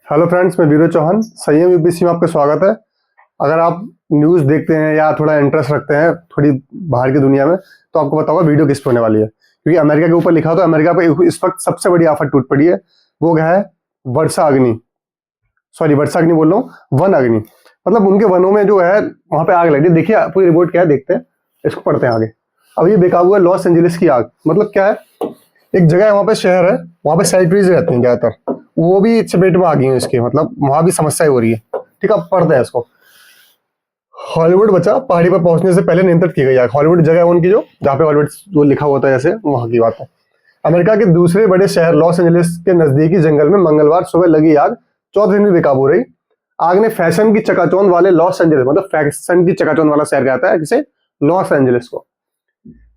Hello friends, मैं वीरू चौहान संयम UPC में आपका स्वागत है। अगर आप न्यूज़ देखते हैं या थोड़ा इंटरेस्ट रखते हैं थोड़ी बाहर की दुनिया में, तो आपको पता होगा वीडियो किस पे होने वाली है। क्योंकि अमेरिका के ऊपर लिखा हो तो अमेरिका पे इस वक्त सबसे बड़ी आफत टूट पड़ी है। वो क्या है? वर्षा अग्नि। सॉरी, वर्षा अग्नि बोल रहा हूँ, वन अग्नि। मतलब उनके वनों में जो है वहां पे आग लगी। देखिए पूरी रिपोर्ट क्या है, देखते हैं, इसको पढ़ते हैं आगे। अब ये बेकाबू है लॉस एंजलिस की आग। मतलब क्या है, एक जगह है वहां पे, शहर है, वहां पे सेलिब्रिटीज रहती हैं ज्यादातर, वो भी चपेट में आ गई हैं इसके। मतलब वहां भी समस्या हो रही है। ठीक है, अब पढ़ते हैं इसको। हॉलीवुड बचा पहाड़ी पर पहुंचने से पहले नियंत्रित की गई आग। हॉलीवुड जगह है उनकी, जो जहाँ पे हॉलीवुड जो लिखा होता है जैसे, वहां की बात है। अमेरिका के दूसरे बड़े शहर लॉस एंजलिस के नजदीकी जंगल में मंगलवार सुबह लगी आग 14 दिन में बेकाबू रही। आग ने फैशन की चकाचौंध वाले लॉस एंजलिस, मतलब फैशन की चकाचौंध वाला शहर कहता है जिसे, लॉस एंजलिस को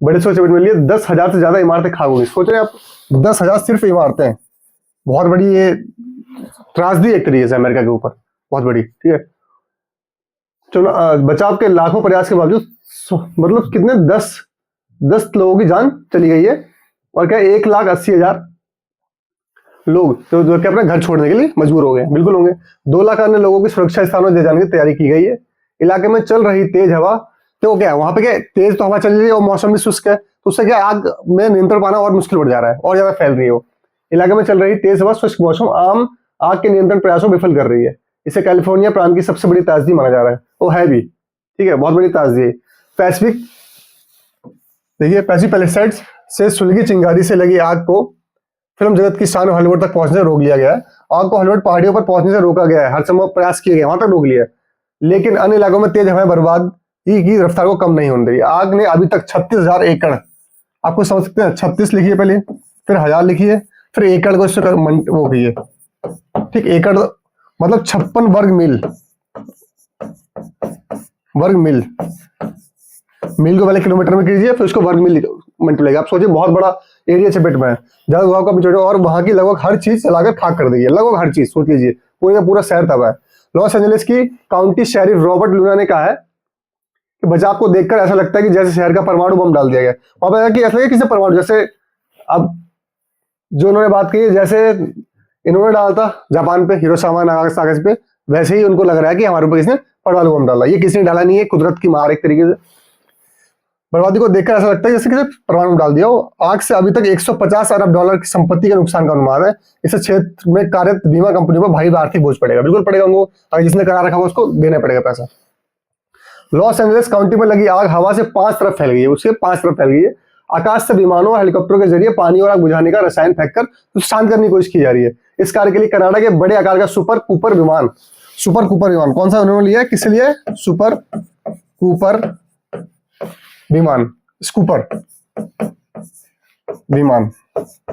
बड़े से चपेट में लिए। 10,000 से ज्यादा इमारतें खाक हो गई। सोच रहे हैं आप, 10,000 सिर्फ इमारतें। बहुत बड़ी ये त्रासदी एक तरीके से अमेरिका के ऊपर, बहुत बड़ी। ठीक है, चलो बचाव के लाखों प्रयास के बावजूद मतलब कितने 10 लोगों की जान चली गई है। और क्या 1,80,000 लोग जो क्या अपना घर छोड़ने के लिए मजबूर हो गए, बिल्कुल होंगे। 2 लाख अन्य लोगों की सुरक्षा स्थानों में ले जाने की तैयारी की गई है। इलाके में चल रही तेज हवा, तो क्या है वहां पे, क्या तेज तो हवा चल रही है और मौसम भी शुष्क है, तो उससे क्या आग में नियंत्रण पाना और मुश्किल बढ़ जा रहा है और ज्यादा फैल रही है वो। इलाके में चल रही तेज हवा, शुष्क मौसम आम आग के नियंत्रण प्रयासों को विफल कर रही है। इसे कैलिफोर्निया प्रांत की सबसे बड़ी त्रासदी माना जा रहा है। वो है भी, ठीक है, बहुत बड़ी त्रासदी है। पैसिफिक, देखिए पैसिफिक पैलिसाइड्स से सुलगी चिंगारी से लगी आग को फिल्म जगत की शान हॉलीवुड तक पहुंचने से रोक लिया गया है। आग को हॉलीवुड पहाड़ियों पर पहुंचने से रोका गया है, हर संभव प्रयास किए गए, वहां तक रोक लिया है। लेकिन अन्य इलाकों में तेज हवाएं बर्बादी की रफ्तार को कम नहीं होने रही। आग ने अभी तक 36,000 एकड़, आपको समझ सकते हैं, 36 लिखी है पहले, फिर 1000 लिखी है, फिर एकड़ को इससे वो की है। ठीक, एकड़ मतलब 56 वर्ग मील। वर्ग मील, मील को पहले किलोमीटर में कीजिए, फिर उसको वर्ग मील मल्टीप्लाई। आप सोचिए बहुत बड़ा एरिया चपेट में है, ज्यादा हुआ का छोटे, और वहां की लगभग हर चीज चलाकर खाक कर देगी। लगभग हर चीज, सोच लीजिए पूरे का पूरा शहर तबाह है। लॉस एंजलिस की काउंटी शेरिफ रॉबर्ट लूना ने कहा है कि बचाव को देखकर ऐसा लगता है कि जैसे शहर का परमाणु बम डाल दिया गया। वहां पर कि ऐसा लगे किसी परमाणु, जैसे अब जो उन्होंने बात की, जैसे इन्होंने डाला था जापान पे हिरोशिमा नागासाकी पे, वैसे ही उनको लग रहा है कि हमारे ऊपर किसने परमाणु बम डाला। ये किसी ने डाला नहीं है, कुदरत की मार एक तरीके से। बर्बादी को देखकर ऐसा लगता है जैसे किसी परमाणु डाल दिया हो। आग से अभी तक 150 अरब डॉलर की संपत्ति के नुकसान का अनुमान है। इससे क्षेत्र में कार्यरत बीमा कंपनियों पर भारी आर्थिक बोझ पड़ेगा, बिल्कुल पड़ेगा उनको। अगर जिसने करा रखा हो उसको देना पड़ेगा पैसा। लॉस एंजलिस काउंटी में लगी आग हवा से 5 तरफ फैल गई है, उसके 5 तरफ फैल गई है। आकाश से विमानों और हेलीकॉप्टरों के जरिए पानी और आग बुझाने का रसायन फेंककर तो शांत करने की कोशिश की जा रही है। इस कार्य के लिए कनाडा के बड़े आकार का सुपर कूपर विमान, कौन सा उन्होंने लिया है, किससे लिया है? सुपर कूपर विमान, स्कूपर विमान।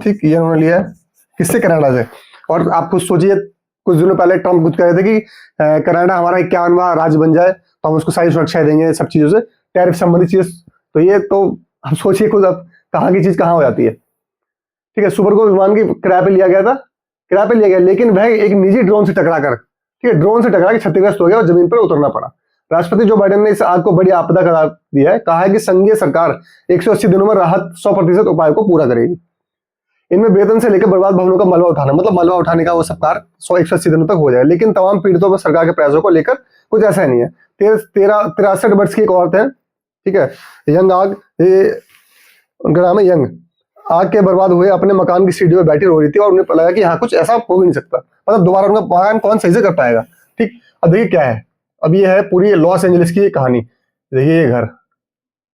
ठीक, ये उन्होंने लिया है किससे? कनाडा से। और आप खुद सोचिए, कुछ दिनों पहले ट्रम्प कुछ कह रहे थे कि कनाडा हमारा 51वां राज्य बन जाए तो हम उसको सारी सुरक्षा देंगे, सब चीजों से, टैरिफ संबंधित चीज। तो ये तो आप सोचिए खुद, अब कहाँ की चीज कहाँ हो जाती है। ठीक है, सुपर को विमान की किराए पे लिया गया था, किराए पे लिया गया, लेकिन वह एक निजी ड्रोन से टकरा कर, ठीक है, ड्रोन से टकरा के क्षतिग्रस्त हो गया और जमीन पर उतरना पड़ा। राष्ट्रपति जो बाइडेन ने इस आग को बड़ी आपदा करार दिया है। कहा है कि संघीय सरकार 180 दिनों में राहत 100% उपायों को पूरा करेगी। इनमें वेतन से लेकर बर्बाद भवनों का मलबा उठाना, मतलब मलबा उठाने का वो सब कार्य 180 दिनों तक हो जाए। लेकिन तमाम पीड़ितों पर सरकार के प्रयासों को लेकर कुछ ऐसा नहीं है। 63 वर्ष की एक औरत है, ठीक है, यंग आग, ये उनका नाम है यंग। आग के बर्बाद हुए अपने मकान की सीढ़ी में बैठी रो रही थी और उन्हें लगा कि यहाँ कुछ ऐसा हो भी नहीं सकता, मतलब दोबारा उनका मकान कौन सही से कर पाएगा। ठीक, अब देखिए क्या है, अब ये है पूरी लॉस एंजलिस की कहानी। देखिए ये घर,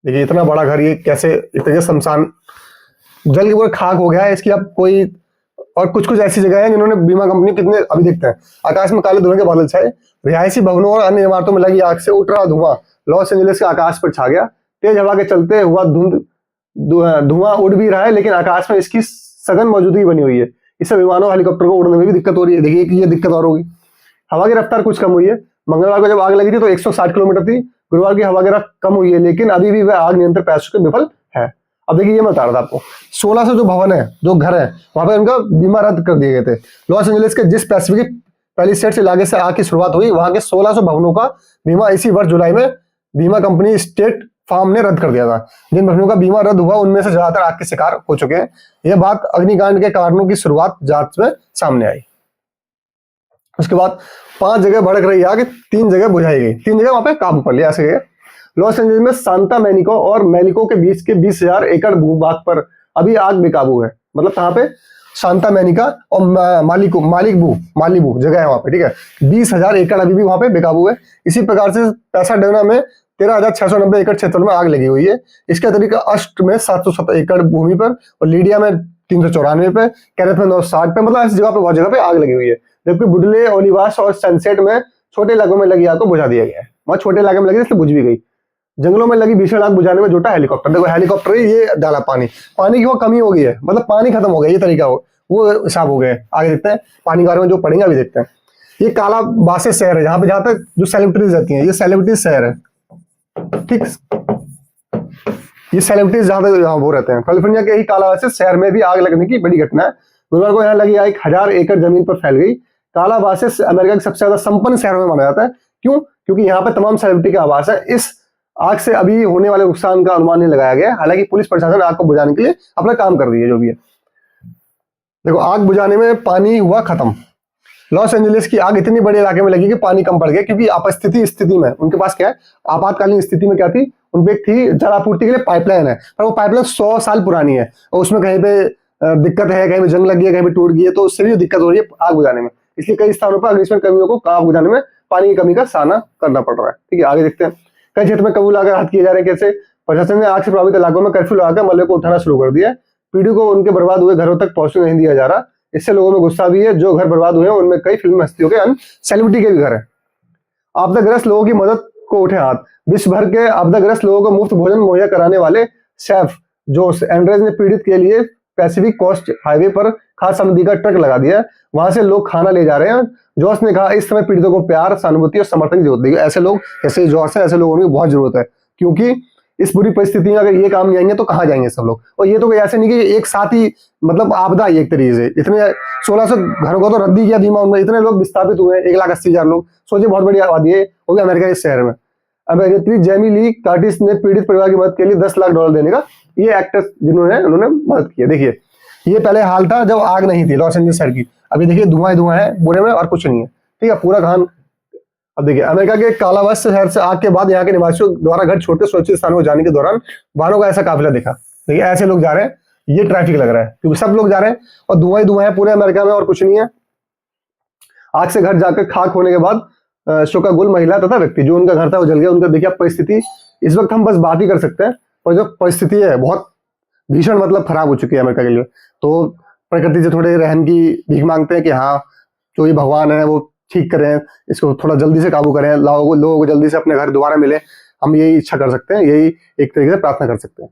देखिए इतना बड़ा घर, ये कैसे इतने शमशान जल के पूरा खाक हो गया है इसकी। अब कोई और कुछ ऐसी जगह है जिन्होंने बीमा कंपनी कितने, अभी देखते हैं, आकाश में काले धुएं के बादल छाए, रिहायशी भवनों और अन्य इमारतों में लगी आग से उठ रहा धुआं लॉस एंजलिस के आकाश पर छा गया। तेज हवा के चलते हुआ धुआं उड़ भी रहा है, लेकिन आकाश में इसकी सघन मौजूदगी बनी हुई है। इससे विमानों हेलीकॉप्टर को उड़ने में भी दिक्कत हो रही है। देखिए कि ये दिक्कत और होगी। हवा की रफ्तार कुछ कम हुई है। मंगलवार को जब आग लगी थी तो 160 किलोमीटर थी। गुरुवार की हवा की रफ्तार कम हुई है, लेकिन अभी भी वह आग नियंत्रण प्रयासों के विफल है। अब देखिए, ये मैं बता रहा था आपको, 1600 जो भवन है, जो घर है, वहां पे उनका बीमा रद्द कर दिए गए थे। लॉस एंजलिस के जिस पैसिफिक पैलिसेड्स इलाके से आग की शुरुआत हुई, वहां के 1600 भवनों का बीमा इसी वर्ष जुलाई में बीमा कंपनी स्टेट फार्म ने रद्द कर दिया था। जिन भवनों का बीमा रद्द हुआ उनमें से ज्यादातर आग के शिकार हो चुके हैं। यह बात अग्निकांड के कारणों की शुरुआत जांच में सामने आई। उसके बाद 5 जगह भड़क रही आग, 3 जगह बुझाई गई, 3 जगह वहां पे काबू कर लिया। ऐसे लॉस एंजलिस में सांता मेनिको और मेलिको के बीच के 20,000 एकड़ भूभाग पर अभी आग बेकाबू है। मतलब कहाँ पे? सांता मेनिका और मालिबू जगह है वहां पे, ठीक है। 20,000 एकड़ अभी भी वहां पे बेकाबू है। इसी प्रकार से पैसाडेना में 13,690 एकड़ क्षेत्र में आग लगी हुई है। इसके अतिरिक्त अष्ट में 707 एकड़ भूमि पर और लीडिया में 394 पे, कैरेथ में 960 पे, मतलब ऐसी जगह पे बहुत जगह पे आग लगी हुई है। जबकि बुडले, ओलिवास और सनसेट में छोटे इलाकों में लगी आग को बुझा दिया गया है। वहां छोटे इलाके में लगी इसलिए बुझ भी गई। जंगलों में लगी भीषण आग बुझाने में जुटा हेलीकॉप्टर। देखो हेलीकॉप्टर ये डाला पानी की वो कमी हो गई है, मतलब पानी खत्म हो गया, ये तरीका वो हिसाब हो गए। आगे देखते हैं पानी के बारे में जो पढ़ेंगे अभी देखते हैं। ये कालाबासे शहर है जहां पे, जहां तक जो सेलिब्रिटीज रहती हैं, ये सेलिब्रिटीज शहर है, ठीक। ये सेलिब्रिटीज जहां तक यहाँ वो रहते हैं। कैलिफोर्निया के ही कालाबासे शहर में भी आग लगने की बड़ी घटना है। गुरुवार को यहाँ लगी आग 1,000 एकड़ जमीन पर फैल गई। कालाबासे अमेरिका के सबसे ज्यादा संपन्न शहरों में माना जाता है। क्यों? क्योंकि यहाँ पे तमाम सेलिब्रिटी का आवास है। इस आग से अभी होने वाले नुकसान का अनुमान नहीं लगाया गया। हालांकि पुलिस प्रशासन आग को बुझाने के लिए अपना काम कर रही है, जो भी है। देखो आग बुझाने में पानी हुआ खत्म। लॉस एंजलिस की आग इतनी बड़े इलाके में लगी कि पानी कम पड़ गया, क्योंकि आपातस्थिति स्थिति में उनके पास क्या है, आपातकालीन स्थिति में क्या थी, उनपे एक थी जल आपूर्ति के लिए पाइपलाइन है, पर वो पाइपलाइन 100 साल पुरानी है और उसमें कहीं पे दिक्कत है, कहीं पे जंग लगी है, कहीं पे टूट गई है, तो उससे भी दिक्कत हो रही है आग बुझाने में। इसलिए कई स्थानों पर अग्निशमन कर्मियों को आग बुझाने में पानी की कमी का सामना करना पड़ रहा है। ठीक है, आगे देखते हैं। कई क्षेत्र में काबू लाकर हाथ किए जा रहे हैं। कैसे? प्रशासन ने आग से प्रभावित इलाकों में कर्फ्यू लगाकर मलबे को उठाना शुरू कर दिया। पीढ़ी को उनके बर्बाद हुए घरों तक पहुंचने नहीं दिया जा रहा। इससे लोगों में गुस्सा भी है। जो घर बर्बाद हुए हैं उनमें कई फिल्म हस्तियों के, अन्य सेलिब्रिटी के भी घर है। आपदाग्रस्त लोगों की मदद को उठे हाथ। विश्व भर के आपदाग्रस्त लोगों को मुफ्त भोजन मुहैया कराने वाले शेफ जोस एंड्रेज ने पीड़ित के लिए पैसिफिक कोस्ट हाईवे पर खाद्य सामग्री का ट्रक लगा दिया। वहां से लोग खाना ले जा रहे हैं। जोस ने कहा इस समय पीड़ितों को प्यार, सहानुभूति और समर्थन की जरूरत है। ऐसे लोग, जैसे जोस है, ऐसे लोगों की बहुत जरूरत है, क्योंकि इस बुरी परिस्थिति में अगर ये काम नहीं आएंगे तो कहाँ जाएंगे सब लोग। और ये तो कोई ऐसे नहीं कि एक साथ ही, मतलब आपदा ही एक तरीके से। इतने 1600 घरों को तो रद्दी किया बीमा, उनमें इतने लोग विस्थापित हुए, 1,80,000 लोग। सोचिए बहुत बड़ी आबादी है, वो भी अमेरिका के शहर में। अभिनेत्री जेमी ली कर्टिस ने पीड़ित परिवार की मदद के लिए $10 लाख देने का, ये एक्टर्स जिन्होंने उन्होंने मदद की है। देखिए ये पहले हाल था जब आग नहीं थी लॉस एंजलिस शहर की। अभी देखिए धुआं ही धुआं है पूरे में और कुछ नहीं है। ठीक है, पूरा खान। अब देखिए अमेरिका के कालाबास शहर से आग के बाद यहाँ के निवासियों द्वारा घर छोड़कर सुरक्षित स्थानों को जाने के दौरान वाहनों का ऐसा काफिला देखा। देखिए ऐसे लोग जा रहे हैं, ये ट्रैफिक लग रहा है क्योंकि सब लोग जा रहे हैं और धुआं ही धुआं है पूरे अमेरिका में और कुछ नहीं है। आग से घर जाकर खाक होने के बाद शोकाकुल महिला तथा व्यक्ति जो उनका घर था वो जल गया। उनका देखिए परिस्थिति इस वक्त हम बस बात ही कर सकते हैं, और जो परिस्थिति है बहुत भीषण, मतलब खराब हो चुकी है अमेरिका के लिए। तो प्रकृति से थोड़े रहम की भीख मांगते हैं कि हाँ जो ये भगवान है वो ठीक करें, इसको थोड़ा जल्दी से काबू करें, लोगों को जल्दी से अपने घर दोबारा मिले। हम यही इच्छा कर सकते हैं, यही एक तरीके से प्रार्थना कर सकते हैं।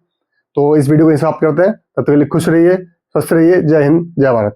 तो इस वीडियो को समाप्त करते हैं। तब तक के लिए खुश रहिए, स्वस्थ रहिए। जय हिंद, जय भारत।